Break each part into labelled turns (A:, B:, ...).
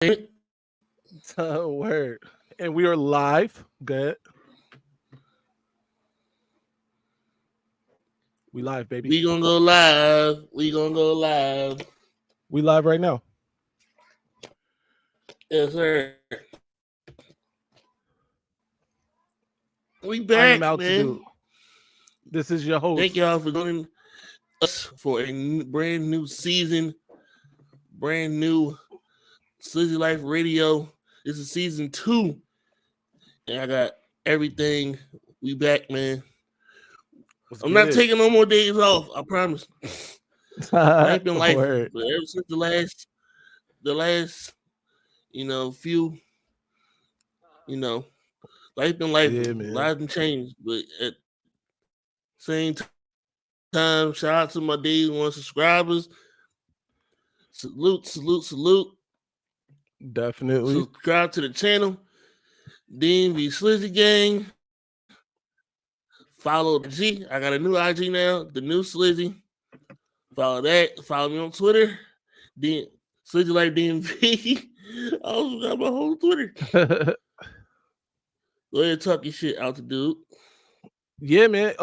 A: Word. And we are live. Good. We live, baby.
B: We gonna go live. We gonna go live.
A: We live right now.
B: Yes, sir. We
A: I am
B: back,
A: Altitude.
B: man.
A: This is your host.
B: Thank y'all for joining us for a brand new season, brand new Slizzy Life Radio. This is season 2, and I got everything. We back, man.
A: Let's
B: I'm
A: get
B: not
A: it.
B: taking no more days off. I promise. Life been life,
A: Word.
B: but ever since the last, few, you know, life been life.
A: Yeah,
B: A
A: man.
B: lot been changed, but at same time, shout out to my day one subscribers. Salute.
A: Definitely.
B: Subscribe to the channel. DMV Slizzy Gang. Follow the G. I got a new IG now, the new Slizzy. Follow that. Follow me on Twitter. Slizzy Life DMV. I also got my whole Twitter. Go ahead and talk your shit out to dude.
A: Yeah, man.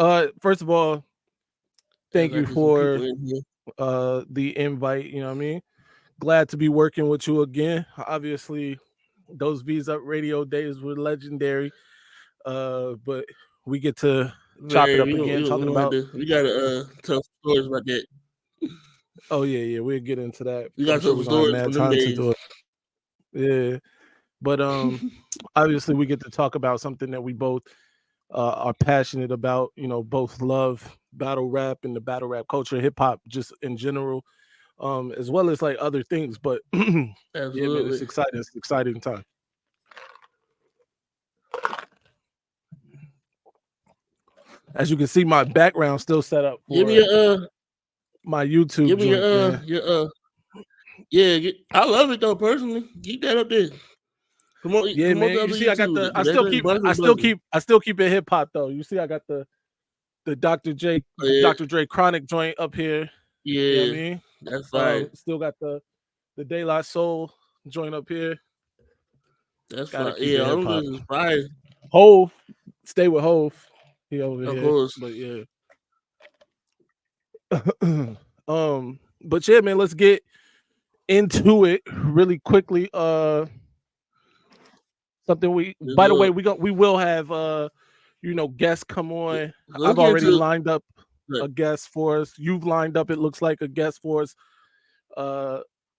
A: First of all, thank you for the invite. You know what I mean? Glad to be working with you again. Obviously, those V's Up Radio days were legendary. But we get to chop it up again, talking about.
B: We gotta tell some stories about that.
A: Oh yeah, we'll get into that.
B: We
A: I'm
B: gotta
A: sure
B: tell
A: we're
B: some
A: gonna have
B: stories
A: mad
B: from them
A: time to
B: days.
A: do it. Yeah, but obviously we get to talk about something that we both are passionate about. You know, both love battle rap and the battle rap culture, hip hop, just in general, as well as like other things. But yeah, man, it's exciting. It's an exciting time. As you can see, my background still set up for my YouTube
B: give me
A: joint, man.
B: I love it though personally. Keep that up there.
A: Yeah, man. You see, I got the. I still keep it hip hop though. You see, I got the Dr. Dre Chronic joint up here.
B: Yeah,
A: you know what I mean,
B: that's fine.
A: Still got the De La Soul joint up here.
B: That's fine. Yeah, I'm just inspired.
A: Hove, stay with Hove. He over here,
B: of course.
A: But yeah. But yeah, man, let's get into it really quickly. Something by the way, we will have guests come on. I've already lined up a guest for us. You've lined up, it looks like, a guest for us.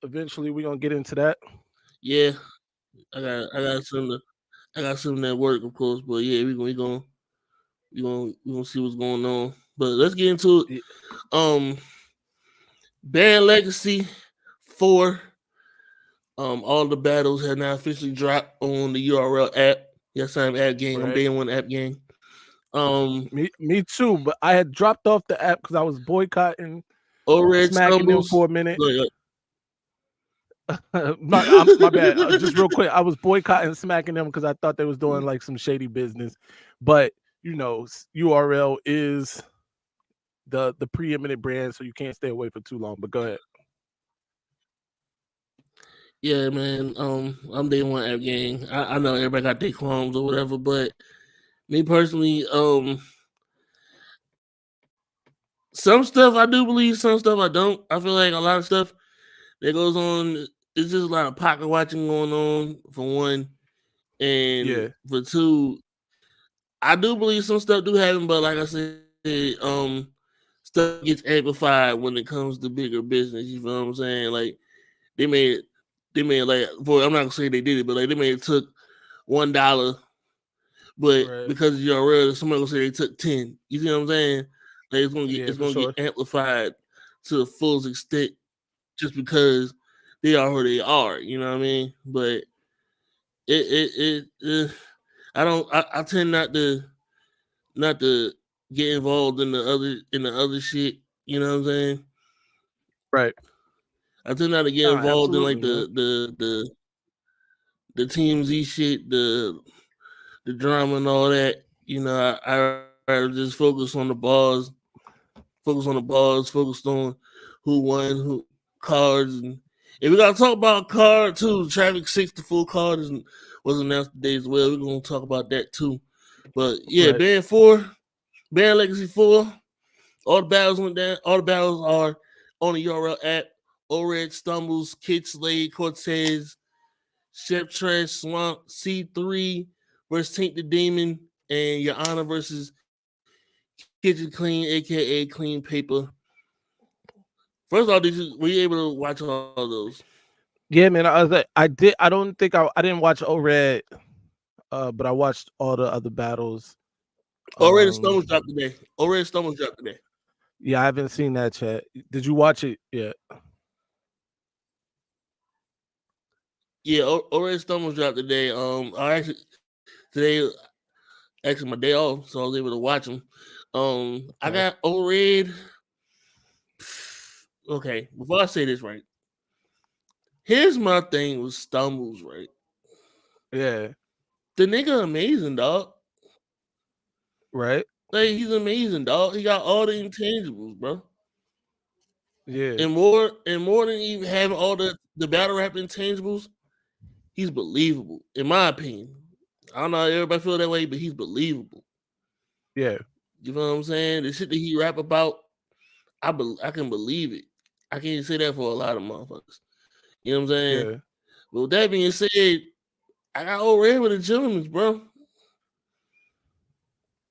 A: Eventually we're gonna get into that.
B: Yeah. I got something at work, of course, but yeah, we gonna see what's going on. But let's get into it. Band Legacy 4. All the battles have now officially dropped on the URL app. Yes, I'm App Gang. Right. I'm Day One App Gang.
A: Me too, but I had dropped off the app because I was boycotting,
B: Red
A: smacking them for a minute. My bad. Just real quick, I was boycotting, smacking them because I thought they was doing like some shady business. But URL is the preeminent brand, so you can't stay away for too long. But go ahead.
B: Yeah, man. I'm Day One App Gang. I know everybody got their clones or whatever, but me personally, some stuff I do believe, some stuff I don't. I feel like a lot of stuff that goes on, it's just a lot of pocket watching going on, for one. And for two, I do believe some stuff do happen, but like I said, stuff gets amplified when it comes to bigger business. You feel what I'm saying? Like they may like, boy, I'm not gonna say they did it, but like they may have took $1, but because of URL, somebody gonna say they took 10. You see what I'm saying? Like it's gonna get amplified to the fullest extent just because they are who they are. You know what I mean? But I tend not to get involved in the other shit. You know what I'm saying?
A: Right.
B: I tend not to get involved in like the TMZ shit, the drama and all that. You know, I just focus on the bars, focus on who won, who cards, and And we gotta talk about card too. Traffic 6, the full card was announced today as well. We're gonna talk about that too. But yeah,
A: Right.
B: Band 4, Band Legacy 4, all the battles went down. All the battles are on the URL app. Ored, Stumbles, Kid Slade, Cortez, Chef Trash, Swamp, C3 versus Tank the Demon, and Your Honor versus Kitchen Clean, aka Clean Paper. First of all, were you able to watch all those?
A: Yeah, man. I was like, I did. I don't think I didn't watch ORED, but I watched all the other battles.
B: Already Stumbles dropped today. Already Stumbles dropped today.
A: Yeah, I haven't seen that yet. Did you watch it yet?
B: Yeah, already Stumbles dropped today. I today actually my day off, so I was able to watch them. I got ORED. Okay, before I say this right, here's my thing with Stumbles, right?
A: Yeah.
B: The nigga amazing, dog.
A: Right.
B: Like he's amazing, dog. He got all the intangibles, bro.
A: Yeah.
B: And more than even having all the battle rap intangibles, he's believable, in my opinion. I don't know how everybody feel that way, but he's believable.
A: Yeah.
B: You know what I'm saying? The shit that he rap about, I can believe it. I can't say that for a lot of motherfuckers. You know what I'm saying?
A: Yeah.
B: But with that being said, I got old red with the gentlemen's, bro.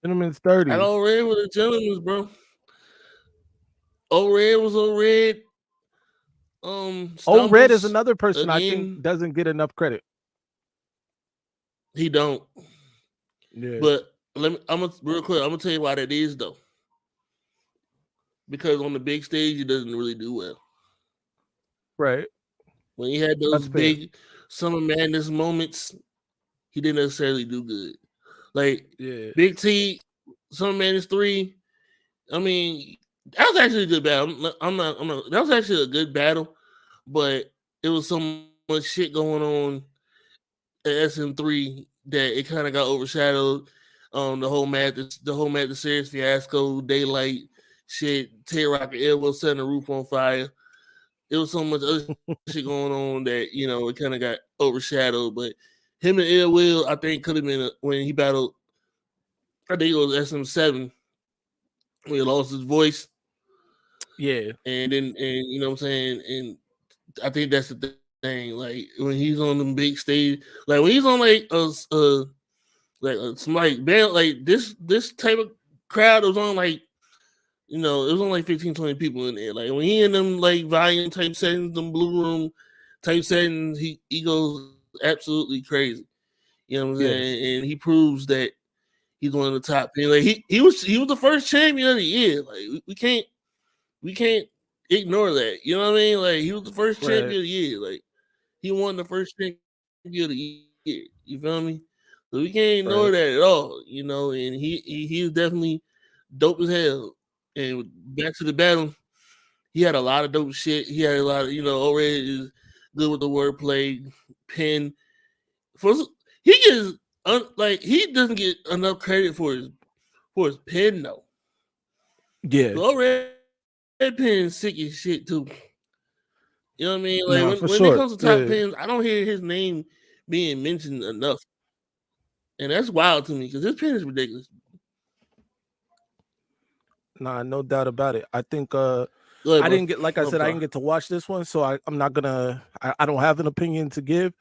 A: Gentleman's 30.
B: I got old red with the gentlemen's, bro. Old red was old red.
A: Old Red is another person
B: again,
A: I think doesn't get enough credit.
B: He don't.
A: Yeah.
B: But real quick. I'm gonna tell you why that is though. Because on the big stage, he doesn't really do well.
A: Right.
B: When he had those big Summer Madness moments, he didn't necessarily do good. Like Big T, Summer Madness 3. I mean, that was actually a good battle. I'm not. That was actually a good battle, but it was so much shit going on at SM3 that it kind of got overshadowed. The whole Matt the Serious fiasco, Daylight shit, Tay Rock and Elbow setting the roof on fire. It was so much other shit going on that it kind of got overshadowed. But him and Ill Will, I think, could have been when he battled. I think it was SM7 when he lost his voice.
A: Yeah,
B: and you know what I'm saying, and I think that's the thing. Like when he's on the big stage, like when he's on like some like band like this type of crowd, it was on like it was only like 15, 20 people in there. Like when he in them like volume type settings, them blue room type settings, he goes absolutely crazy. You know what I'm saying? And he proves that he's one of the top 10. Like he was the first champion of the year. Like we can't ignore that. You know what I mean? Like he was the first champion of the year. Like he won the first champion of the year. You feel me? So we can't ignore that at all. And he's definitely dope as hell. And back to the battle, he had a lot of dope shit. He had a lot of already is good with the wordplay. Pen for he gets like he doesn't get enough credit for his pen though.
A: Yeah.
B: So already pen sick as shit too. You know what I mean? Like when it comes to top pens, I don't hear his name being mentioned enough. And that's wild to me because this pen is ridiculous.
A: Nah, no doubt about it. I think I didn't get, like I said, I didn't get to watch this one, so I'm not gonna I don't have an opinion to give.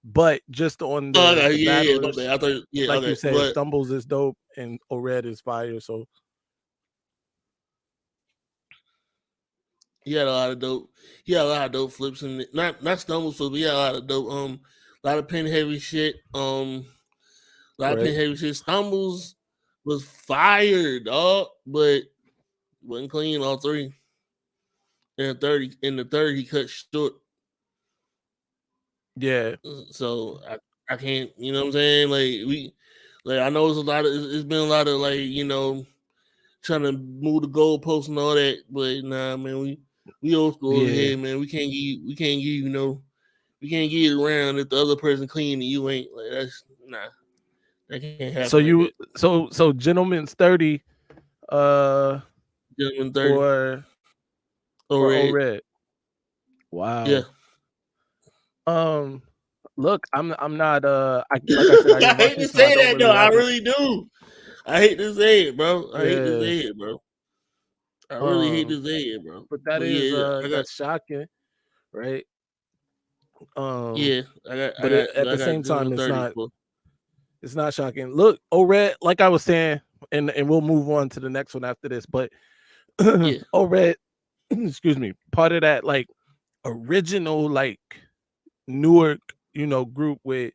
A: But just on the battlers, like you said, Stumbles is dope and Ored is fire. So
B: he had a lot of dope. He had a lot of dope flips and not Stumbles flips, but he had a lot of dope. A lot of pen heavy shit. A lot of pen heavy shit. Stumbles was fire, dog, but wasn't clean all three. In the third, he cut short.
A: Yeah.
B: So I can't. You know what I'm saying? I know it's been a lot of trying to move the goalposts and all that, but nah, man, we old school over here, man. We can't give we can't get it around if the other person clean and you ain't. Like that's nah. That can't happen.
A: So Gentleman's 30
B: Gentleman 30
A: for Red. Wow.
B: Yeah.
A: Look, I'm not like I said, I didn't
B: I
A: watch
B: hate
A: it,
B: to
A: so I
B: say
A: don't
B: that though.
A: really
B: I
A: have it.
B: really do. I hate to say it, bro. I hate to
A: Yeah.
B: say it, bro. I really hate to say it, bro.
A: But that
B: But
A: is
B: yeah,
A: that's shocking, right?
B: yeah,
A: But at the
B: I got
A: same time,
B: June 30th.
A: it's not shocking. Look, ORED, like I was saying, and we'll move on to the next one after this. But
B: Yeah,
A: ORED, excuse me, part of that like original like Newark, group with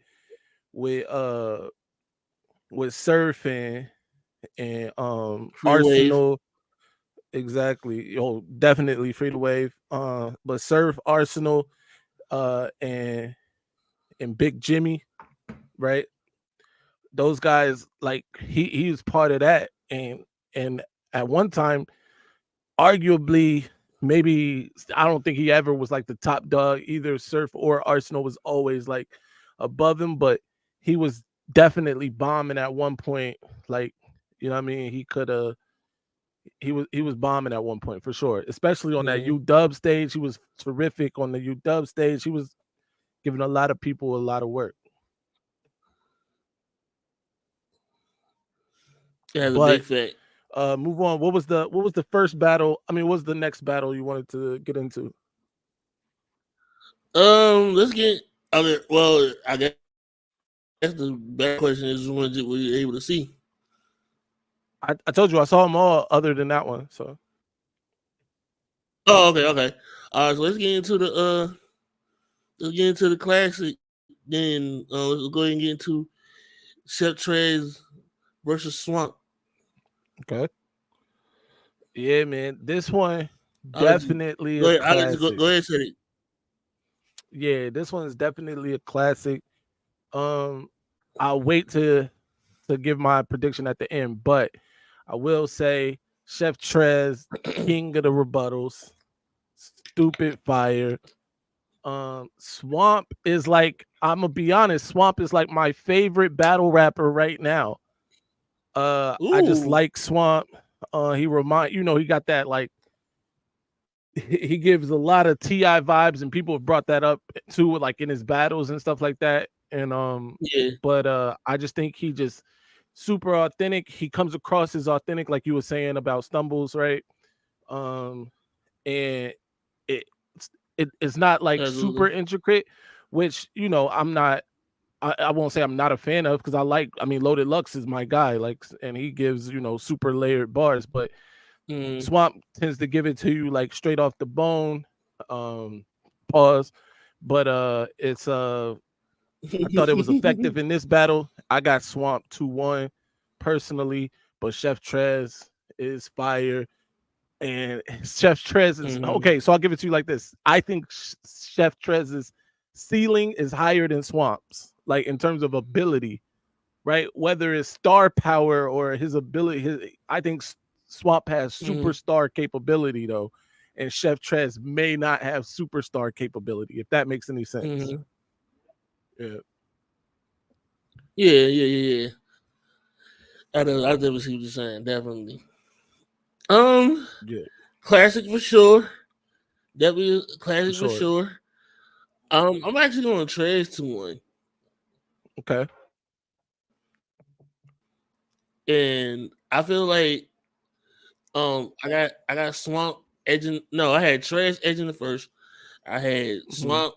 A: surfing and
B: free wave.
A: Arsenal. Exactly. Definitely free to wave. But Surf, Arsenal, and Big Jimmy, right? Those guys, like he was part of that, and at one time, arguably, maybe I don't think he ever was like the top dog. Either Surf or Arsenal was always like above him, but he was definitely bombing at one point. Like, you know what I mean? He was bombing at one point for sure, especially on that UW stage. He was terrific on the UW stage. He was giving a lot of people a lot of work.
B: That's a
A: But
B: big fact.
A: move on. What was the first battle? I mean, what was the next battle you wanted to get into?
B: Let's get. Okay, well, I guess the better question is, were you able to see?
A: I told you I saw them all other than that one. So.
B: Oh, okay. All right, so let's get into the classic. Then let's go ahead and get into Chef Trez versus Swamp.
A: Okay. Yeah, man. This one definitely
B: Go
A: a
B: ahead, Alex.
A: classic.
B: Go ahead, say it.
A: Yeah, this one is definitely a classic. I'll wait to give my prediction at the end, but I will say Chef Trez, king of the rebuttals, stupid fire. Swamp is like, I'm gonna be honest, Swamp is like my favorite battle rapper right now. I just
B: Ooh.
A: like Swamp. He he got that like he gives a lot of TI vibes, and people have brought that up too, like in his battles and stuff like that. And
B: Yeah.
A: but I just think he just super authentic. He comes across as authentic, like you were saying about Stumbles, right? And it it's not like super
B: Absolutely.
A: intricate, which I'm not. I won't say I'm not a fan of because I mean, Loaded Lux is my guy, like, and he gives super layered bars, but Swamp tends to give it to you like straight off the bone. Um, Pause, but I thought it was effective in this battle. I got Swamp 2-1 personally, but Chef Trez is fire. And Chef Trez is okay. So I'll give it to you like this. I think Chef Trez's ceiling is higher than Swamp's, like in terms of ability, right? Whether it's star power or his ability, I think Swamp has superstar capability though, and Chef Trez may not have superstar capability. If that makes any sense. Yeah.
B: Yeah. I definitely see what you're saying. Definitely.
A: Yeah.
B: Classic for sure. Definitely classic for
A: Sure.
B: sure. I'm actually going to Trez 2-1.
A: Okay.
B: And I feel like I got Swamp edging. No, I had Trez edging the first. I had Swamp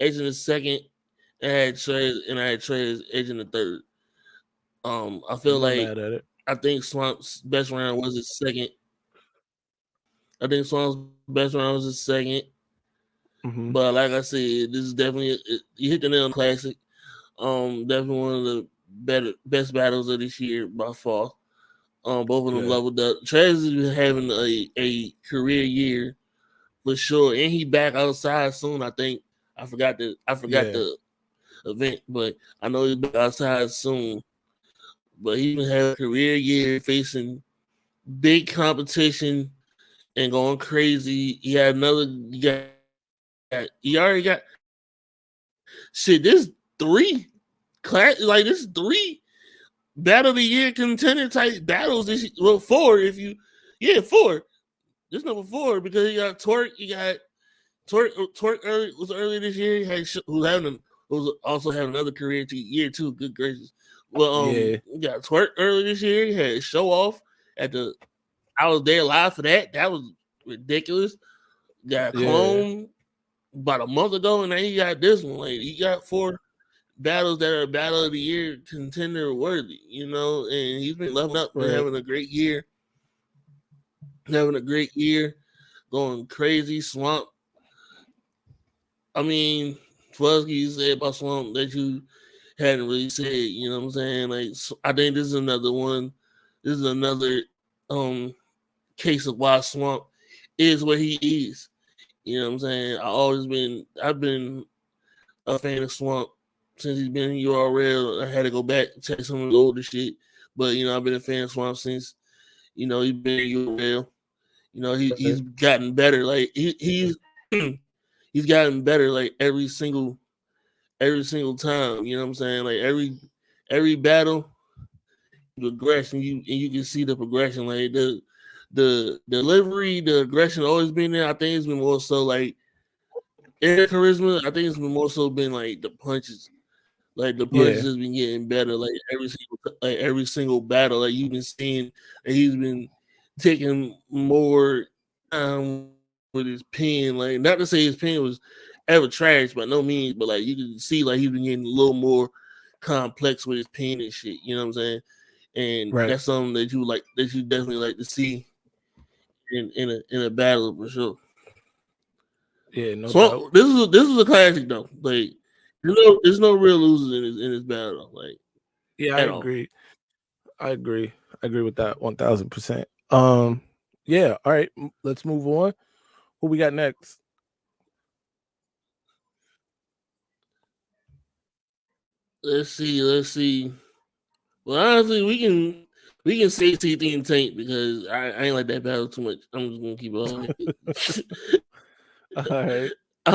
B: edging the second. I had Trez edging the third. I feel
A: I'm not
B: like
A: mad at it.
B: I think Swamp's best round was his second. I think Swamp's best round was his second. But like I said, this is definitely you hit the nail on the classic. Definitely one of the best battles of this year by far. Both of them leveled up. Trez has been having a career year for sure, and he back outside soon. I think I forgot the event, but I know he's back outside soon. But he's been having a career year, facing big competition and going crazy. He had another. He already got shit. This three battle of the year contender type battles. Four. Four. This number 4 because you got Twerk, you got Twerk early this year. He had was also having another career year too. Good gracious. Well, yeah, Twerk early this year. He had a show off at the. I was there live for that. That was ridiculous. Got clone about a month ago, and then he got this one. Like he got 4 battles that are Battle of the Year contender worthy, and he's been leveling up and having a great year. Going crazy. Swamp. I mean, Fuzzy said about Swamp that you hadn't really said, you know what I'm saying? Like, I think this is another one. This is another case of why Swamp is where he is. You know what I'm saying? I've been a fan of Swamp since he's been in URL. I had to go back and check some of the older shit. But, I've been a fan of Swamp since, he's been in URL. He's gotten better. Like he's gotten better like every single time. You know what I'm saying? Like every battle progression, you can see the progression. Like the delivery, the aggression always been there. I think it's been more so like air charisma. I think it's been more so been like the punches. Like the punches has been getting better. Like every single battle, like you've been seeing, and he's been taking more time with his pen. Like not to say his pen was ever trash by no means, but like you can see like he's been getting a little more complex with his pen and shit. You know what I'm saying? And that's something that you definitely like to see in a battle for sure.
A: Yeah, no
B: doubt. This is a classic though. Like there's no real losers in this battle. Like
A: yeah, I agree. I agree with that 1000%. Yeah, all right, let's move on. Who we got next?
B: Let's see. Well, honestly, we can say C3 and Tank because I ain't like that battle too much. I'm just gonna keep it
A: all right.
B: I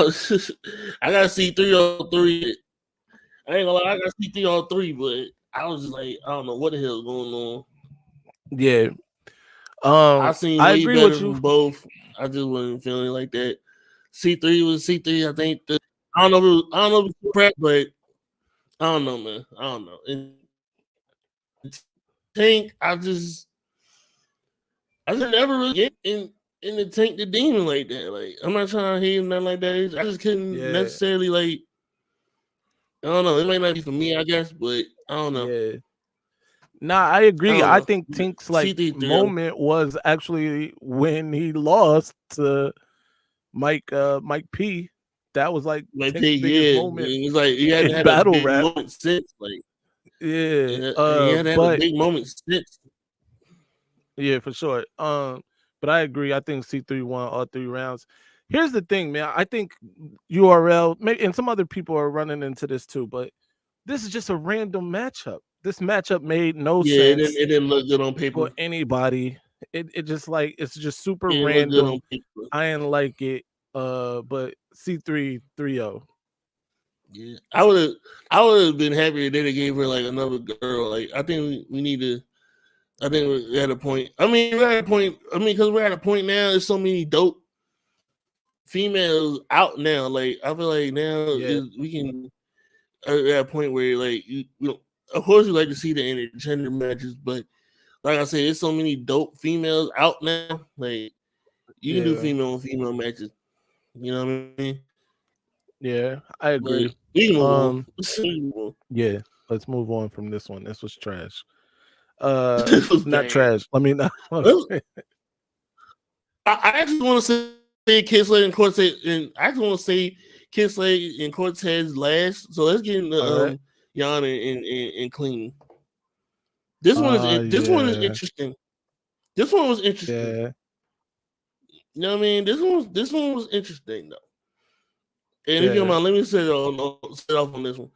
B: got C3 on 3. I ain't gonna lie, I got C3 on 3, but I was just like, I don't know what the hell is going on.
A: Yeah.
B: I seen way better from both. I just wasn't feeling like that. C3 was C3. I think I don't know if it was prep, but I don't know, man. I don't know. And Tank, I just never really get in the Tank the Demon like that. Like I'm not trying to hate him nothing like that. I just couldn't necessarily like. I don't know. It might not be for me, I guess, but I don't know.
A: Yeah. Nah, I agree. I think Tank's like moment was actually when he lost to Mike P. That was like Tank's biggest moment.
B: It's like he hadn't had
A: battle
B: a big
A: rap
B: moment since. Like
A: he
B: hadn't had a big moment since.
A: Yeah, for sure. But I agree. I think C3 won all 3 rounds. Here's the thing, man. I think URL, maybe, and some other people are running into this too, but this is just a random matchup. This matchup made no sense.
B: It didn't look good on paper
A: for anybody. It just like it's just super random. I didn't like it. But C3 3-0.
B: Yeah, I would have been happy if they gave her like another girl. Like I think we need to. I think we're at a point. I mean, because we're at a point now. There's so many dope females out now. Like I feel like now we can at a point where like of course we like to see the intergender matches, but like I said, there's so many dope females out now. Like you can do female on female matches. You know what I mean?
A: Yeah, I agree. Yeah, let's move on from this one. This was trash. Not trash. I mean, I
B: actually want to say Kinsley and Cortez, and I actually want to say Kinsley and Cortez last. So let's get into Jan and Clean. This one is interesting. This one was interesting.
A: Yeah.
B: You know what I mean? This one was interesting though. And if you don't mind, let me set off on this one.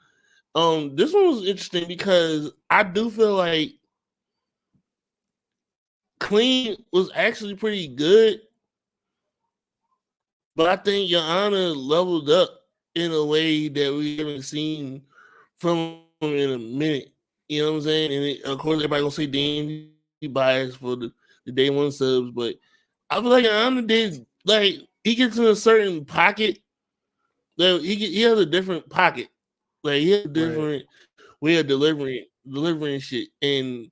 B: This one was interesting because I do feel like Clean was actually pretty good, but I think Joanna leveled up in a way that we haven't seen from him in a minute. You know what I'm saying? And of course, everybody gonna say Danny bias for the day one subs, but I feel like Joanna did like he gets in a certain pocket. That he has a different pocket. Like he has a different way of delivering shit. And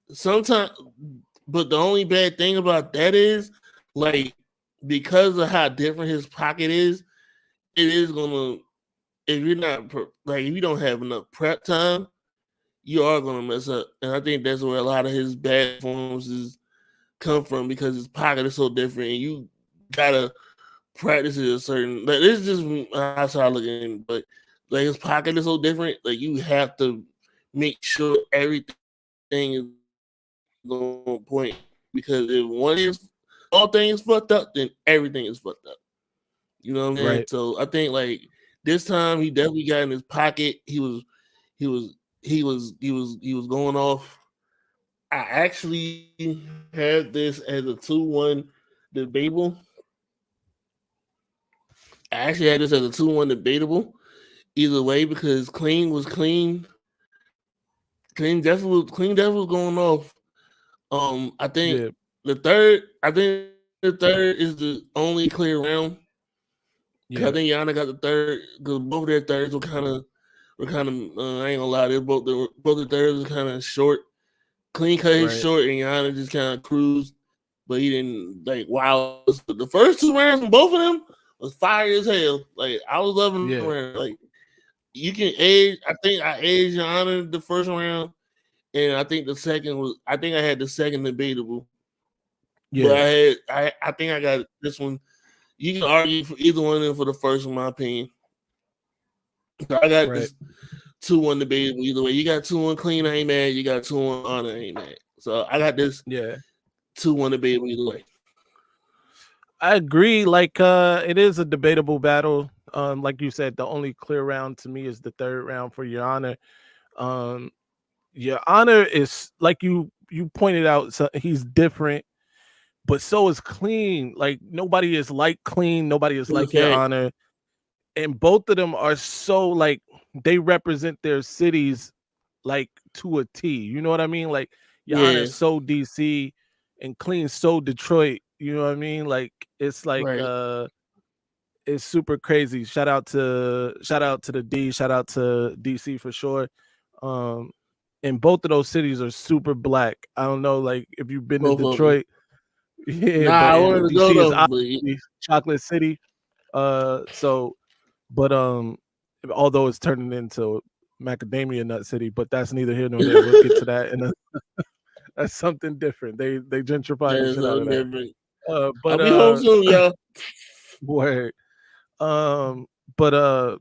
B: sometimes, but the only bad thing about that is like because of how different his pocket is, it is gonna if you're not like if you don't have enough prep time, you are gonna mess up. And I think that's where a lot of his bad performances come from because his pocket is so different, and you gotta practice it a certain. Like this is just how I look at it, but like his pocket is so different. Like you have to make sure everything is on point because if all things fucked up, then everything is fucked up. You know what I'm saying? So I think like this time he definitely got in his pocket. He was going off. I actually had this as a 2-1 debatable. I actually had this as a 2-1 debatable either way because Clean was clean. Clean definitely was going off. I think the third is the only clear round. Yeah. I think Yana got the third because both their thirds were kind of I ain't gonna lie, they both the thirds were kind of short. Clean cut his short and Yana just kind of cruised, but he didn't like wow. The first 2 rounds from both of them was fire as hell. Like I was loving the round. Like you can age. I think I aged Yana the first round, and I think the second was. I think I had the second debatable. Yeah, but I think I got this one. You can argue for either one of them for the first, in my opinion. So I got this 2-1 debatable either way. You got 2-1 clean, I ain't mad. You got 2-1 honor, I ain't mad. So I got this 2-1 debatable either way.
A: I agree. Like it is a debatable battle. Like you said, the only clear round to me is the third round for Your Honor. Your Honor is like you pointed out. So he's different, but so is Clean. Like nobody is like Clean. Nobody is like Your Honor. And both of them are so like they represent their cities like to a T. You know what I mean? Like Your Honor's so DC and Clean so Detroit. You know what I mean? Like it's like it's super crazy. Shout out to the D, shout out to DC for sure. And both of those cities are super black. I don't know, like if you've been to Detroit. Yeah,
B: nah,
A: but
B: I wanted to go
A: DC is
B: though,
A: obviously Chocolate City. But although it's turning into Macadamia Nut City, but that's neither here nor there. We'll get to that, and that's something different. They gentrify the shit out of that. But
B: I'll be home soon, y'all.
A: Word. But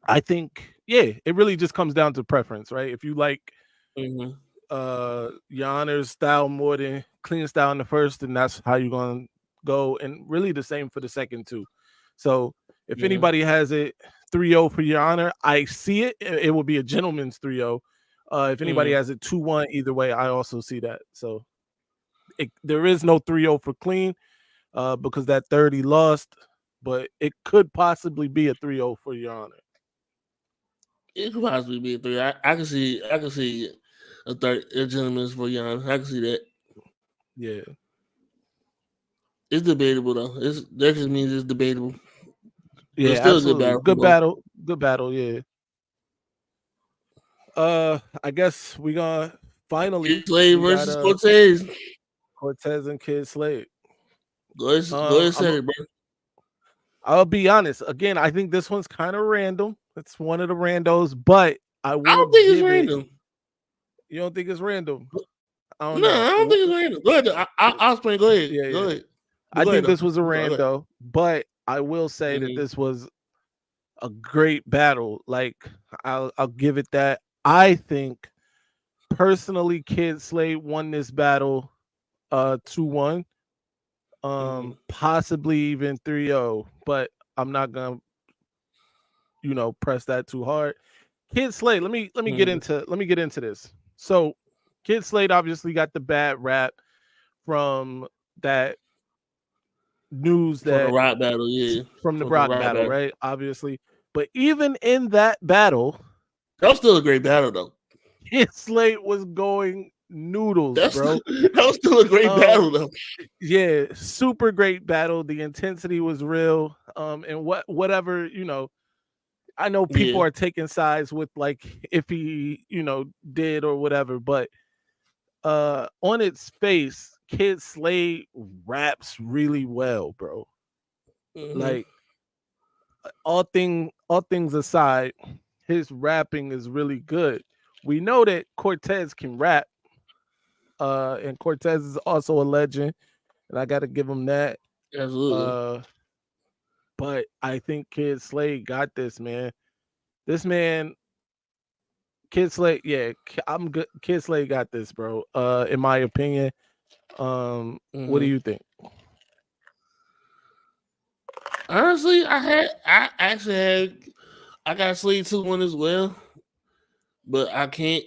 A: I think it really just comes down to preference, right? If you like Your Honor's style more than Clean style in the first, then that's how you're gonna go, and really the same for the second too. So if anybody has it 3-0 for Your Honor, I see it. It will be a gentleman's 3-0. If anybody has it 2-1, either way, I also see that. So there is no 3-0 for Clean because that 30 lost, but it could possibly be a 3-0 for Your Honor.
B: It could possibly be a 3. I can see a gentleman's for Your Honor. I can see that.
A: Yeah.
B: It's debatable though. That just means it's debatable.
A: Yeah, it's still absolutely. Good battle. Good battle, yeah. I guess we gonna finally
B: Kid Slade versus Cortez.
A: Cortez and Kid Slade.
B: Go ahead, say it, bro.
A: I'll be honest. Again, I think this one's kind of random. It's one of the randos, but I don't think it's random. You don't think it's random?
B: I don't know. I don't think it's random. Go ahead. I'll explain. Go ahead. Yeah. Go ahead.
A: I think this was a rando, but I will say that this was a great battle. Like I'll give it that. I think personally, Kid Slade won this battle 2-1. Possibly even 3-0, but I'm not gonna press that too hard. Kid Slade, let me get into this. So Kid Slade obviously got the bad rap from that news
B: from the rock battle,
A: from the rock battle, right? Obviously, but even in that battle,
B: that was still a great battle though.
A: Kid Slade was going noodles, bro.
B: That was still a great battle though.
A: Yeah, super great battle. The intensity was real. And whatever, I know people are taking sides with like if he, did or whatever, but on its face, Kid Slade raps really well, bro. Like all things aside, his rapping is really good. We know that Cortez can rap, and Cortez is also a legend, and I got to give him that.
B: Absolutely.
A: But I think Kid Slade got this, man. This man, Kid Slade, yeah, I'm good. Kid Slade got this, bro. In my opinion. What do you think?
B: Honestly, I got Slade 2-1 as well, but I can't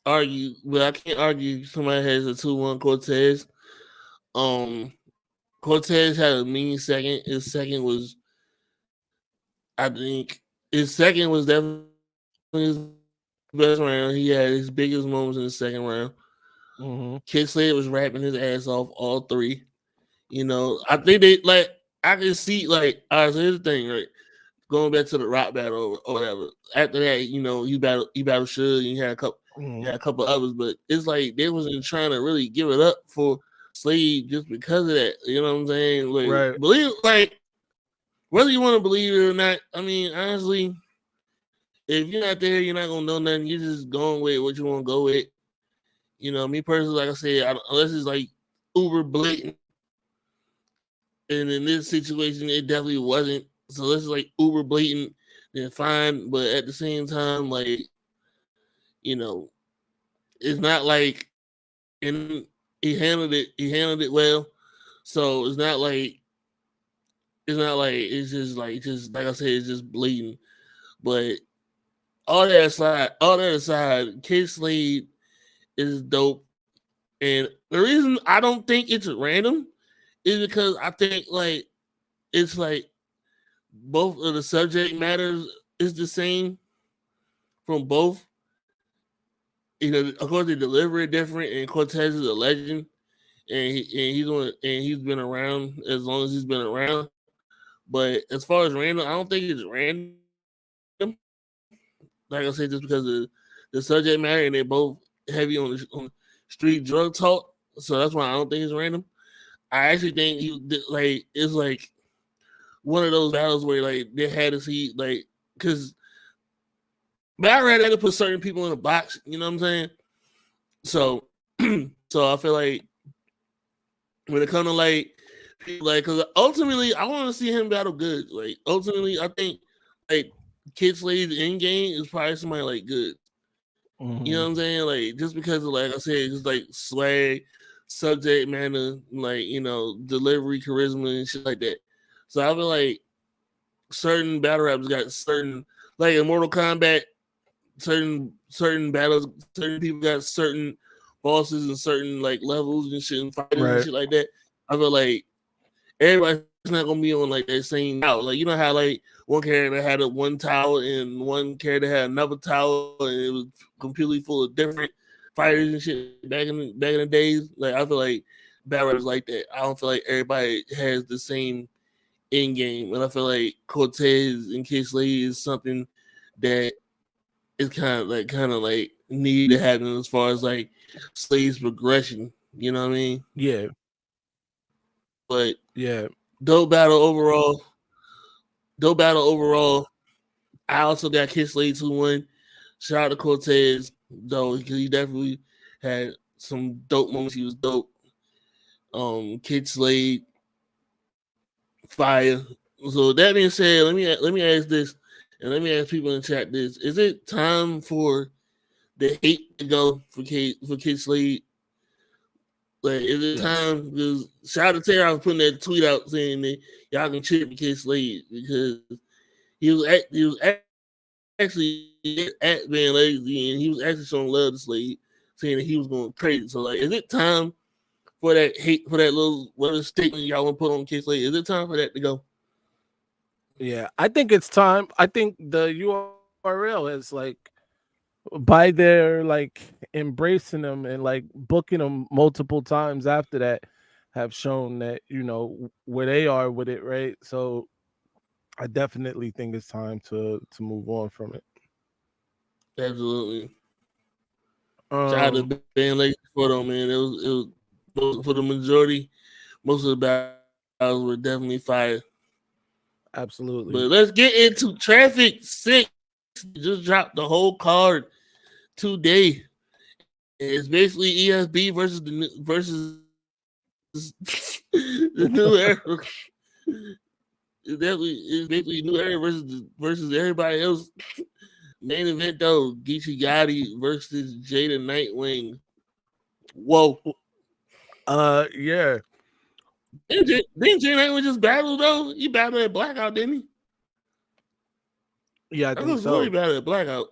B: argue. But I can't argue somebody has a 2-1 Cortez. Cortez had a mean second. His second was, I think, his second was definitely his best round. He had his biggest moments in the second round. Kid Slade was rapping his ass off all three. I think they like. I can see like. All right, so here's the thing, right? Going back to the rap battle or whatever. After that, you battled Suge, and you had a couple others, but it's like they wasn't trying to really give it up for Slade just because of that. You know what I'm saying? Like,
A: right.
B: Believe, like, whether you want to believe it or not. I mean, honestly, if you're not there, you're not gonna know nothing. You're just going with what you want to go with. Me personally, like I said, unless it's like uber blatant, and in this situation, it definitely wasn't. So this is like uber blatant, then fine. But at the same time, like, it's not like, and he handled it. He handled it well. So it's just like I said, it's just blatant. But all that aside, Kid Slade is dope. And the reason I don't think it's random is because I think like it's like both of the subject matters is the same from both. Of course, they deliver it different, and Cortez is a legend, and he's been around as long as he's been around. But as far as random, I don't think it's random. Like I said, just because of the subject matter, and they're both heavy on street drug talk, so that's why I don't think it's random. I actually think it's like one of those battles where like they had to see like because battle rap had to put certain people in a box. You know what I'm saying? So so I feel like when it comes to like people like because ultimately I want to see him battle good. Like ultimately I think like Kid Slade's end game is probably somebody like good. You know what I'm saying? Like just because of like I said, it's like swag, subject matter, like delivery, charisma, and shit like that. So I feel like certain battle raps got certain like in Mortal Kombat, certain battles, certain people got certain bosses and certain like levels and shit and fighters and shit like that. I feel like everybody's not gonna be on like that same tower. Like how like one character had one tower and one character had another tower and it was completely full of different fighters and shit back in the days. Like I feel like battle rappers like that. I don't feel like everybody has the same end game, and I feel like Cortez and Kid Slade is something that is kind of like need to happen as far as like Slade's progression. You know what I mean?
A: Yeah.
B: But
A: yeah,
B: dope battle overall. Dope battle overall. I also got Kid Slade 2-1. Shout out to Cortez though, because he definitely had some dope moments. He was dope. Kid Slade, fire. So that being said, let me ask this, and let me ask people in the chat this: is it time for the hate to go for Kid Slade? Like, is it time? Because shout out to Terry, I was putting that tweet out saying that y'all can cheer for Kid Slade because he was actually at being lazy and he was actually showing love to Slade, saying that he was going crazy. So like, is it time for that hate for that little whatever statement y'all want to put on Kid Slade? Is it time for that to go?
A: Yeah, I think it's time. I think the URL is like by their like embracing them and like booking them multiple times after that have shown that where they are with it, right? So I definitely think it's time to move on from it.
B: Absolutely. Shout out to band ladies for them, man. It was for the majority. Most of the battles were definitely fire. But
A: Absolutely.
B: let's get into Traffic 6. They just dropped the whole card today. And it's basically ESB versus the new era. It's basically new era versus everybody else. Main event though, Geechee Gotti versus Jada Nightwing. Whoa.
A: Yeah.
B: Didn't Jada Nightwing just battle though? He battled at Blackout, didn't he?
A: Yeah, I
B: I
A: think
B: was really
A: so.
B: battled at Blackout.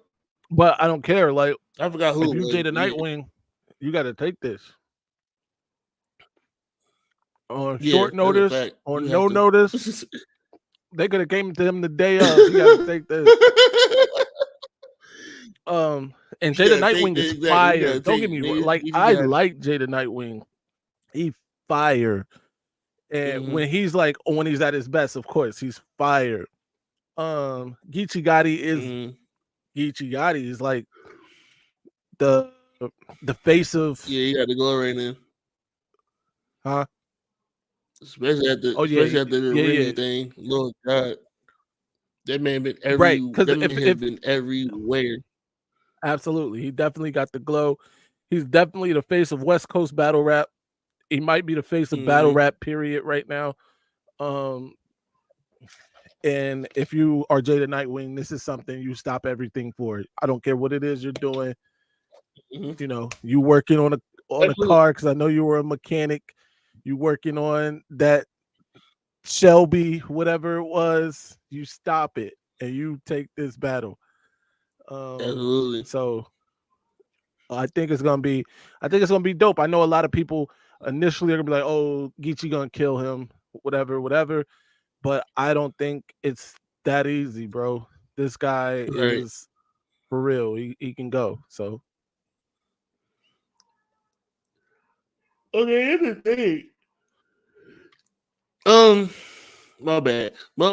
A: But I don't care. Like,
B: I forgot who
A: if
B: it
A: you
B: was.
A: Jada
B: Yeah.
A: Nightwing, you got to take this on
B: Yeah,
A: short
B: that's a
A: notice
B: fact.
A: or
B: You have
A: no
B: to.
A: notice. They could have came to him the day of. You got to take this. And
B: You
A: Jada
B: gotta take
A: Nightwing
B: that
A: is
B: exactly. You
A: fire.
B: gotta
A: Don't
B: take
A: get me wrong.
B: nigga.
A: Like,
B: You
A: I
B: got
A: like Jada Nightwing. He fire. And
B: mm-hmm.
A: when he's at his best, of course, he's fire. Geechee Gotti is
B: Mm-hmm.
A: Geechee Gotti is like the face of
B: Yeah, you got to go right now.
A: huh? Oh yeah,
B: Especially after the
A: yeah,
B: Remy
A: yeah.
B: thing. Lord God, that man been
A: Right. Because
B: that man has been everywhere.
A: absolutely, he definitely got the glow. He's definitely the face of West Coast battle rap. He might be the face of battle
B: Mm-hmm.
A: rap period right now. Um, and if you are Jada Nightwing, this is something you stop everything for. I don't care what it is you're doing.
B: Mm-hmm.
A: You working on a
B: Absolutely.
A: car because I know you were a mechanic. You working on that Shelby, whatever it was. You stop it and you take this battle.
B: Absolutely.
A: So I think it's gonna be dope. I know a lot of people initially are gonna be like, "Oh, Geechee gonna kill him," whatever, whatever. But I don't think it's that easy, bro. This guy
B: Right.
A: is for real. He can go. So
B: Okay, here's the thing. Um, my bad. But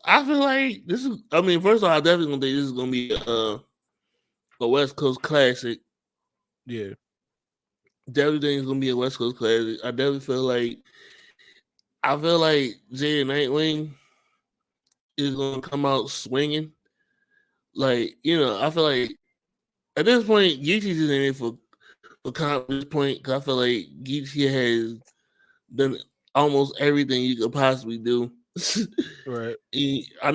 B: I feel like this is. I mean, first of all, I definitely gonna think this is gonna be a West Coast classic.
A: yeah,
B: Definitely think it's gonna be a West Coast classic. I feel like Jay and Nightwing is gonna come out swinging. Like I feel like at this point, Geechee's in it for confidence point because I feel like Geechee has done almost everything you could possibly do.
A: right.
B: I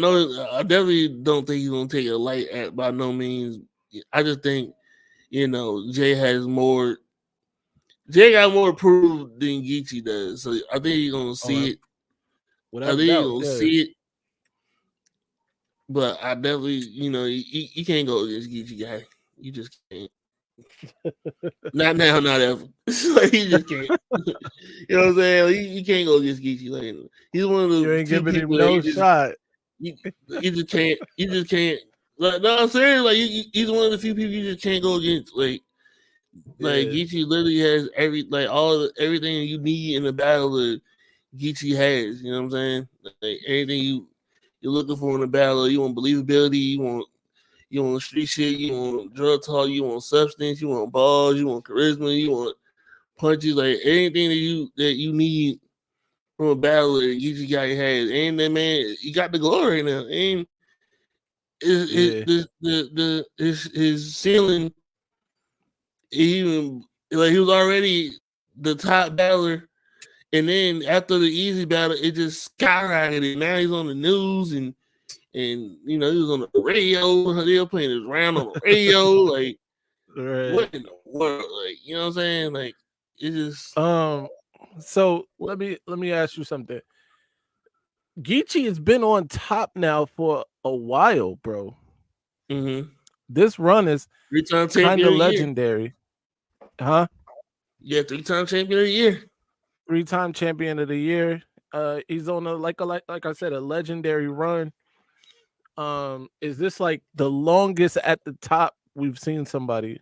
B: definitely don't think he's gonna take a light at by no means. I just think Jay has more. Jay got more proof than Geechee does, so I think you're gonna
A: Oh,
B: see it. I
A: without a
B: think you're
A: doubt.
B: gonna
A: Yeah,
B: see it, but I definitely, you can't go against Geechee guy. You just can't. Not now, not ever. Like you just can't. You know what I'm saying? Like, you can't go against Geechee. Like he's one of
A: you
B: the
A: ain't
B: few
A: giving him
B: people that
A: no shot.
B: you just can't. You just can't. Like no, I'm serious. Like he's one of the few people you just can't go against. Like
A: Yeah,
B: Geechee literally has everything you need in a battle that Geechee has. You know what I'm saying? Like everything you're looking for in a battle. You want believability. You want street shit. You want drug talk. You want substance. You want balls. You want charisma. You want punches. Like anything that you need from a battle that Geechee guy has. And that man, he got the glory now. And
A: yeah,
B: his ceiling even like he was already the top battler, and then after the easy battle, it just skyrocketed. Now he's on the news and he was on the radio. They were playing his round on the radio. Like
A: right.
B: what in the world? Like you know what I'm saying? Like it just
A: So
B: what?
A: let me ask you something. Geechee has been on top now for a while, bro.
B: Mm-hmm.
A: This run is
B: 3-time
A: kind
B: champion
A: of
B: of the year.
A: legendary, huh?
B: Yeah, 3-time champion of the year.
A: 3-time champion of the year. He's on like I said, a legendary run. Is this like the longest at the top we've seen somebody.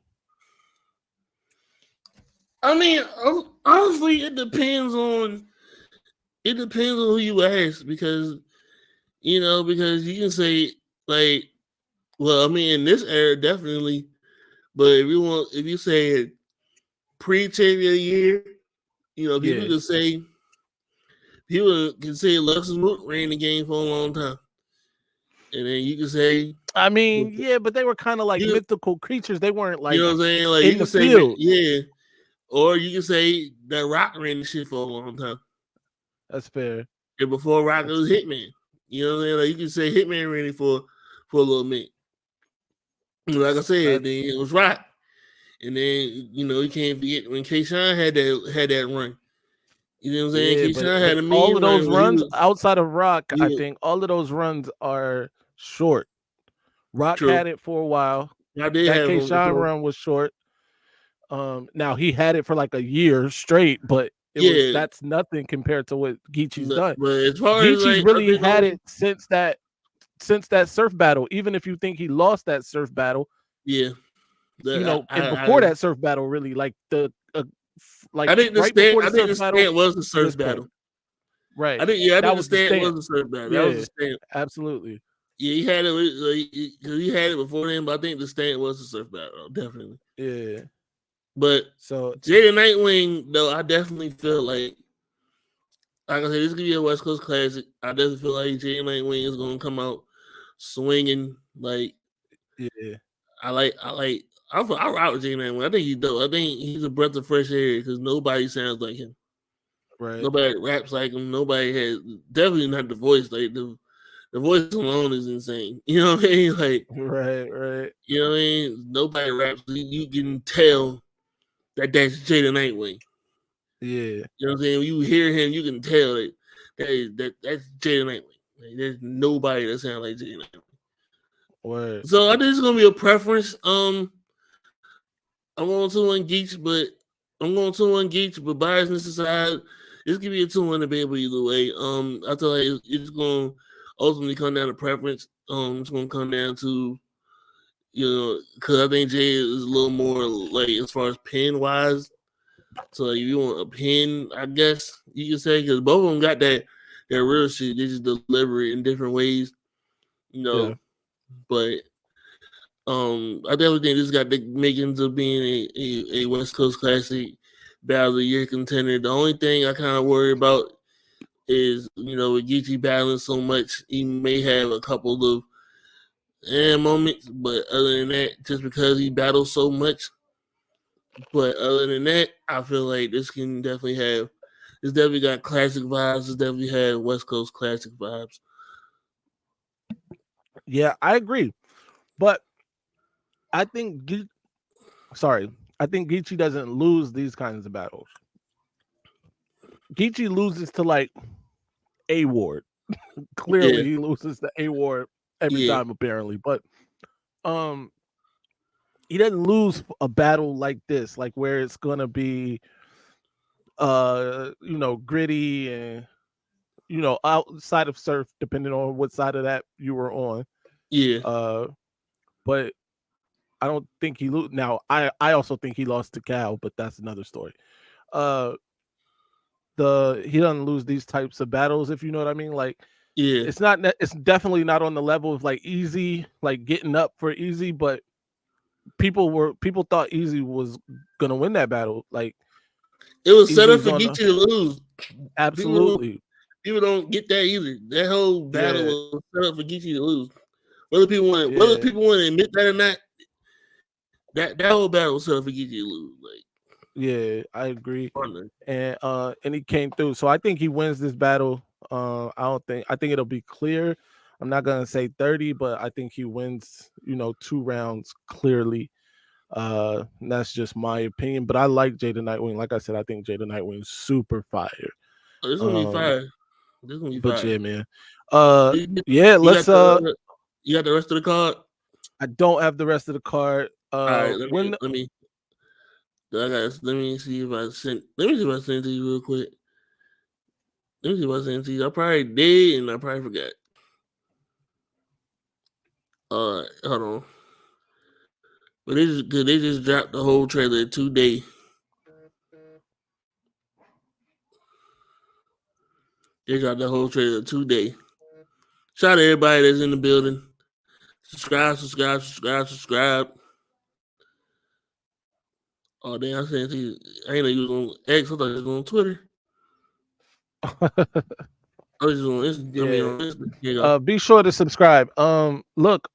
B: I mean, honestly, it depends on who you ask because because you can say like, well, I mean, in this era definitely, but if you say pre-champion year,
A: Yeah.
B: people can say Lux Root ran the game for a long time, and then you can say,
A: I mean, yeah, but they were kind of like
B: you,
A: mythical creatures. They weren't
B: you
A: like
B: know what I'm saying? Like you
A: in
B: can
A: the
B: say,
A: field.
B: yeah, or you can say that Rock ran the shit for a long time.
A: That's fair.
B: And before Rock was Hitman. You know what I'm saying? Like you can say Hitman ran it for a little minute. Like I said, then it was Rock. And then, you can't forget when K-Shine had that run. You know what I'm saying?
A: Yeah,
B: K-Shine
A: but
B: had a
A: all
B: mean
A: of
B: run
A: those
B: where
A: runs outside of Rock, I
B: was
A: think all of those runs are short. Rock
B: true.
A: had it for a while.
B: I did
A: That
B: have
A: K
B: him
A: Shine
B: before.
A: run was short. Now he had it for like a year straight, but
B: Yeah.
A: that's nothing compared to what Geechee's done.
B: But as far as
A: Geechee's
B: like I
A: really
B: think the
A: had
B: only
A: it since that surf battle. Even if you think he lost that surf battle,
B: yeah.
A: and before that surf battle, really like like
B: I think
A: right before the
B: I think
A: surf
B: the
A: battle
B: stand was the
A: to
B: surf
A: this point.
B: battle.
A: Right.
B: I think
A: That
B: the
A: was the
B: stand was
A: stamp.
B: the surf battle. That was the
A: Yeah,
B: stand.
A: absolutely.
B: Yeah, he had it because he had it before then, but I think the stand was the surf battle, definitely.
A: Yeah.
B: But
A: So
B: Jada Nightwing, though, I definitely feel like I said, this could be a West Coast classic. I definitely feel like Jada Nightwing is gonna come out swinging. Like
A: yeah.
B: I rock with Jada Nightwing. I think he's dope. I think he's a breath of fresh air because nobody sounds like him.
A: Right.
B: Nobody raps like him. Nobody has definitely not the voice. Like the voice alone is insane. You know what I mean? Like
A: Right.
B: you know what I mean? Nobody raps. You can tell that's Jada Nightwing.
A: Yeah.
B: You know what I'm saying? When you hear him, you can tell that's Jada Nightwing. Like, there's nobody that sounds like Jada Nightwing.
A: Word.
B: So I think it's gonna be a preference. I'm going 2-1 Geeks, but biasness aside, this could be a 2-1 debate either way. I feel like it's gonna ultimately come down to preference. It's gonna come down to because I think Jay is a little more like as far as pen wise. So like, if you want a pen, I guess you can say because both of them got that real shit. They just deliver it in different ways,
A: Yeah.
B: But I definitely think this got the makings of being a West Coast classic, battle of the year contender. The only thing I kind of worry about is with Geechee battling so much, he may have a couple of moments, but other than that, just because he battles so much. But other than that, I feel like this can definitely have. It's definitely got classic vibes. It's definitely had West Coast classic vibes.
A: Yeah, I agree. But I think I think Geechee doesn't lose these kinds of battles. Geechee loses to like A Ward. Clearly
B: Yeah,
A: he loses to A Ward every
B: yeah,
A: time apparently. But um he doesn't lose a battle like this, like where it's gonna be gritty and outside of surf, depending on what side of that you were on.
B: yeah,
A: But I don't think he lose. Now, I also think he lost to Cal, but that's another story. Uh, he doesn't lose these types of battles, if you know what I mean. Like,
B: yeah.
A: it's definitely not on the level of like Easy, like getting up for Easy, but people thought Easy was gonna win that battle. Like,
B: It was set up
A: Easy's
B: for
A: on
B: Geechee
A: the
B: to lose. People don't
A: absolutely,
B: people don't get that either. That whole battle
A: yeah,
B: was set up for Geechee to lose. Whether
A: yeah,
B: people want to admit that or not, that whole battle was set up for Geechee to lose. Like,
A: yeah. I agree,
B: partner.
A: and he came through. So I think he wins this battle. I think it'll be clear. I'm not gonna say 30, but I think he wins, 2 rounds clearly. That's just my opinion. But I like Jada Nightwing. Like I said, I think Jada Nightwing's super fire.
B: Oh, this gonna be
A: Um,
B: fire. This gonna be
A: but
B: fire.
A: yeah, man. Yeah,
B: You got
A: let's
B: you got the rest of the card.
A: I don't have the rest of the card.
B: All right,
A: When
B: let me see if I sent. Let me see if I sent it to you real quick. Let me see if I sent it to you. I probably did, and I probably forgot. Hold on. But they just dropped the whole trailer in 2 days. They dropped the whole trailer in 2 days. Shout out to everybody that's in the building. Subscribe. Oh damn! I ain't know you was on X. I thought you was on Twitter. I was just on Instagram.
A: Yeah.
B: I mean, on Instagram.
A: Be sure to subscribe. Look,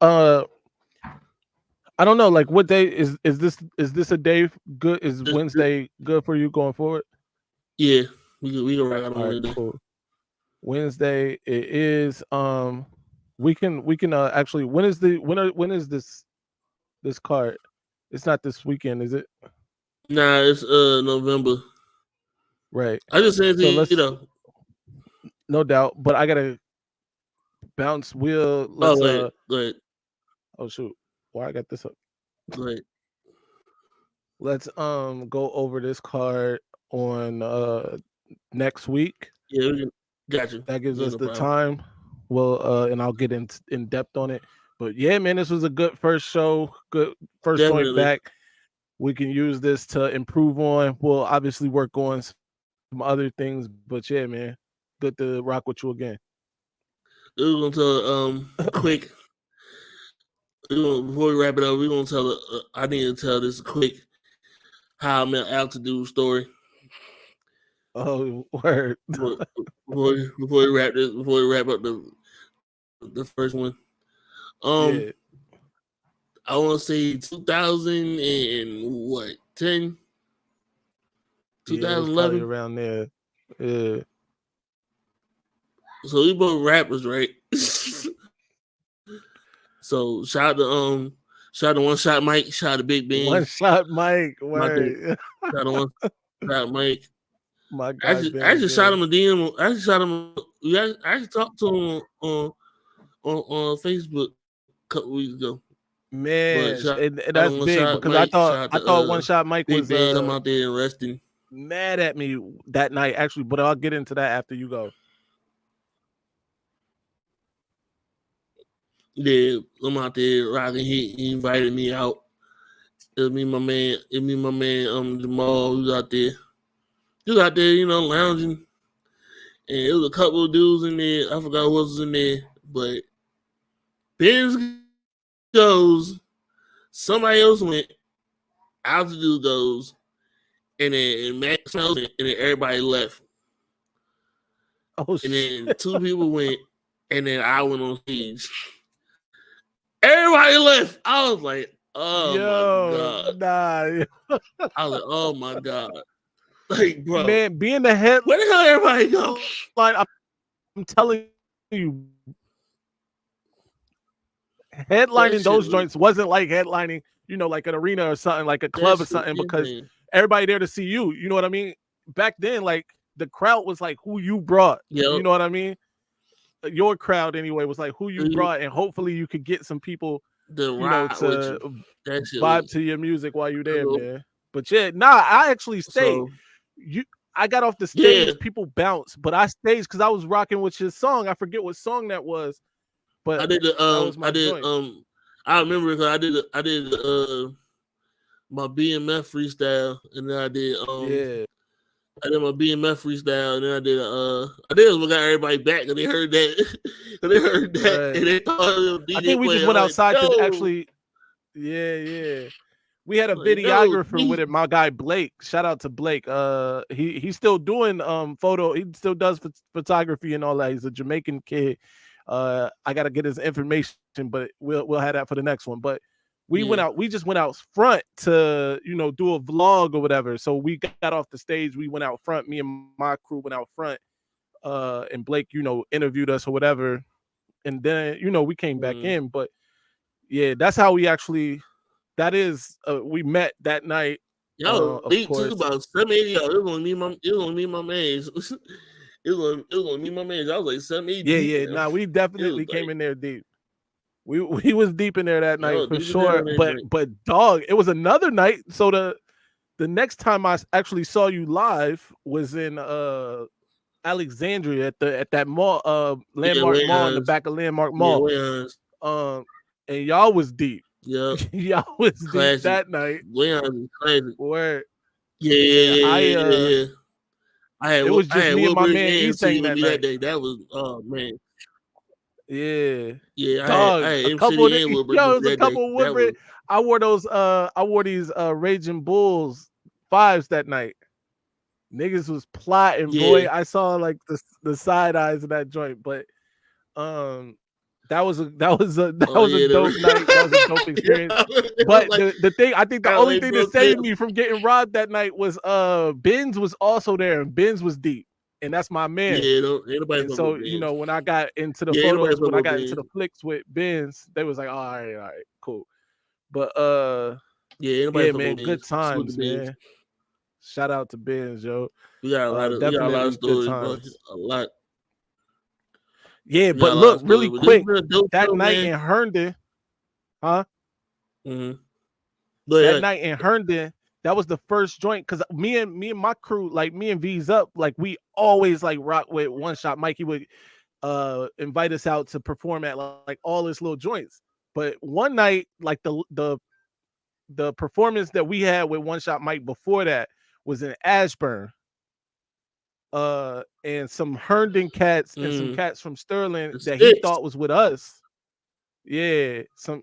A: I don't know, like what day is this a day good? Is Wednesday good for you going forward?
B: Yeah, we can rock out on Wednesday.
A: Cool. Wednesday it is. We can actually when is this card? It's not this weekend, is it?
B: Nah, it's November.
A: Right.
B: I just said
A: no doubt, but I gotta bounce. Let's
B: go ahead.
A: Oh shoot, why I got this up?
B: Go ahead.
A: Let's go over this card on next week.
B: Yeah, got you.
A: That gives us the time. Well, and I'll get in depth on it. But yeah, man, this was a good first show. Good first joint back. We can use this to improve on. We'll obviously work on some other things. But yeah, man, good to rock with you again.
B: We're gonna tell quick. Before we wrap it up, we're gonna tell. I need to tell this quick how I met Altidude story.
A: Oh, word.
B: Before we wrap up the first one.
A: Yeah.
B: I want to say 2010, 2011,
A: around there. Yeah.
B: So we both rappers, right? So shout out to One Shot Mike, shout out to Big Ben.
A: One Shot Mike, word.
B: Shout out to One Shot Mike.
A: My God,
B: I just shot him a DM. I just shot him. I actually talked to him on Facebook a couple weeks ago.
A: Man, and that's big because I thought One Shot Mike was
B: I'm out there resting.
A: Mad at me that night, actually, but I'll get into that after you go.
B: Yeah, I'm out there rocking. He invited me out. It was me and my man. Jamal. He was out there, lounging. And it was a couple of dudes in there. I forgot what was in there, but Benz goes. Somebody else went. Altidude goes, and then Max smells it, and then everybody left.
A: Oh,
B: and then 2 people went, and then I went on stage. Everybody left. I was like, oh my God.
A: Nah.
B: I was like, oh my God. Like, bro.
A: Man, being the head.
B: Where the hell everybody go?
A: Like, I'm telling you, headlining those joints wasn't like headlining, like an arena or something, like a club or something, because everybody there to see you. You know what I mean? Back then, like, the crowd was like who you brought.
B: Yep.
A: You know what I mean? Your crowd anyway was like who you brought, and hopefully you could get some people to vibe to your music while you're there, man. But yeah, I actually stayed. I got off the stage, people bounced, but I stayed because I was rocking with his song. I forget what song that was, but
B: I did I remember because I did my BMF freestyle, and then I did I did my BMF freestyle, and then I did what got everybody back, and they heard that, and they thought
A: I think we just went outside to actually, yeah. We had a videographer with it, my guy Blake. Shout out to Blake. He's still doing photo. He still does photography and all that. He's a Jamaican kid. I gotta get his information, but we'll have that for the next one. But we went out. We just went out front to do a vlog or whatever. So we got off the stage. We went out front. Me and my crew went out front. And Blake, interviewed us or whatever. And then we came back in. But yeah, that's how we actually. That is, we met that night.
B: Yo, of course. About 780. It was gonna be my man. It was gonna be my man. I was like 780.
A: Yeah. Nah, we definitely came in there deep. We was deep in there that night for sure. But dog, it was another night. So the next time I actually saw you live was in Alexandria at that mall, Landmark Mall, in the back of Landmark Mall.
B: Yeah,
A: and y'all was deep.
B: Yep.
A: Y'all was
B: Classic.
A: deep that night.
B: Leon is classic.
A: Word.
B: Yeah.
A: It was just me and my
B: Woodbridge
A: man
B: and
A: E-Sang
B: City with
A: that
B: me that
A: night.
B: day. That was man.
A: Yeah.
B: Yeah,
A: Dog,
B: I had
A: a
B: M
A: couple
B: City
A: of
B: and
A: the,
B: Woodbridge
A: yo, it
B: with
A: was
B: me
A: a
B: that day.
A: couple of
B: That
A: Woodbridge.
B: was
A: I wore these Raging Bulls 5s that night. Niggas was plotting, boy. I saw like the side eyes of that joint, but that was a dope night. That was a dope experience. But like, the thing, I think the only thing that saved me from getting robbed that night was Benz was also there, and Benz was deep. And that's my man.
B: Yeah,
A: and so, you know, when I got into the photos, when I got into the flicks with Benz, they was like, oh, all right, cool. But yeah, man, good times, man. Shout out to Benz, yo.
B: We got a lot of stories, bro. A lot.
A: Yeah, but look, really quick, that night in Herndon, huh?
B: Mm-hmm.
A: That night in Herndon, that was the first joint, because me and my crew, like me and V's Up, like we always like rock with One Shot. Mikey would invite us out to perform at like all his little joints. But one night, like the performance that we had with One Shot Mike before that was in Ashburn. And some Herndon cats and some cats from Sterling that he thought was with us. Yeah, some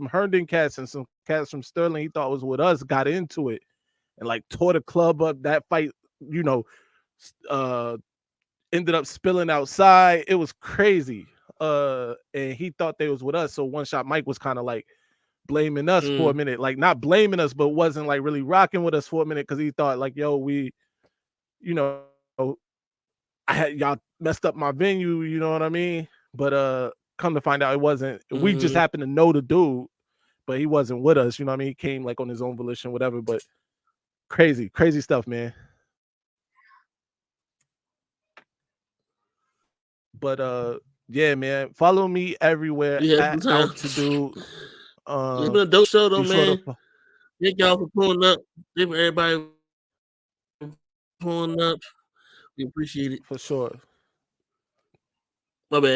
A: Herndon cats and some cats from Sterling he thought was with us got into it and like tore the club up. That fight, you know, ended up spilling outside. It was crazy. And he thought they was with us. So One Shot Mike was kind of like blaming us for a minute, like not blaming us, but wasn't like really rocking with us for a minute because he thought like, yo, we, you know, I had y'all messed up my venue, you know what I mean? But come to find out it wasn't. We just happened to know the dude, but he wasn't with us, you know what I mean? He came like on his own volition, whatever. But crazy stuff, man. But yeah, man. Follow me everywhere at Altidude.
B: It's been a dope show though, man. Thank y'all for pulling up. Thank everybody pulling up. We appreciate it.
A: For sure.
B: My bad.